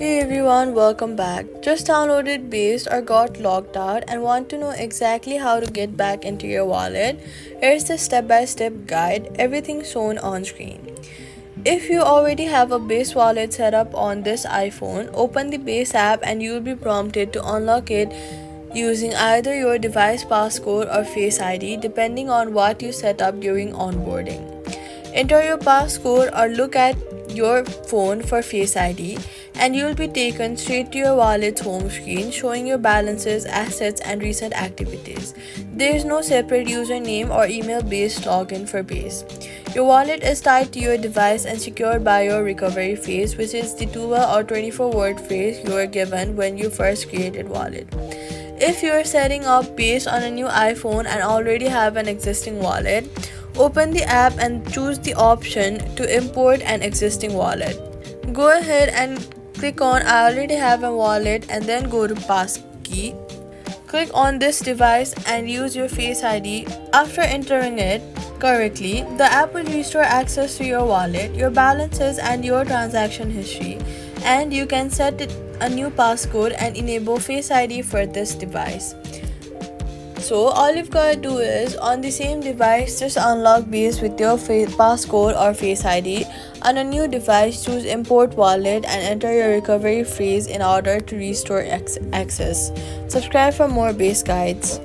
Hey everyone, welcome back. Just downloaded Based or got logged out and want to know exactly how to get back into your wallet? Here's the step-by-step guide, everything shown on screen. If you already have a Base wallet set up on this iPhone, open the Base app and you'll be prompted to unlock it using either your device passcode or Face ID depending on what you set up during onboarding. Enter your passcode or look at your phone for Face ID, and you'll be taken straight to your wallet's home screen showing your balances, assets, and recent activities. There is no separate username or email based login for Base. Your wallet is tied to your device and secured by your recovery phrase, which is the 12 or 24-word phrase you were given when you first created wallet. If you are setting up Base on a new iPhone and already have an existing wallet, open the app and choose the option to import an existing wallet. Go ahead and click on I already have a wallet and then go to passkey. Click on this device and use your Face ID. After entering it correctly, the app will restore access to your wallet, your balances, and your transaction history. And you can set a new passcode and enable Face ID for this device. So all you've got to do is on the same device just unlock Base with your passcode or Face ID. On a new device, choose import wallet and enter your recovery phrase in order to restore access. Subscribe for more Base guides.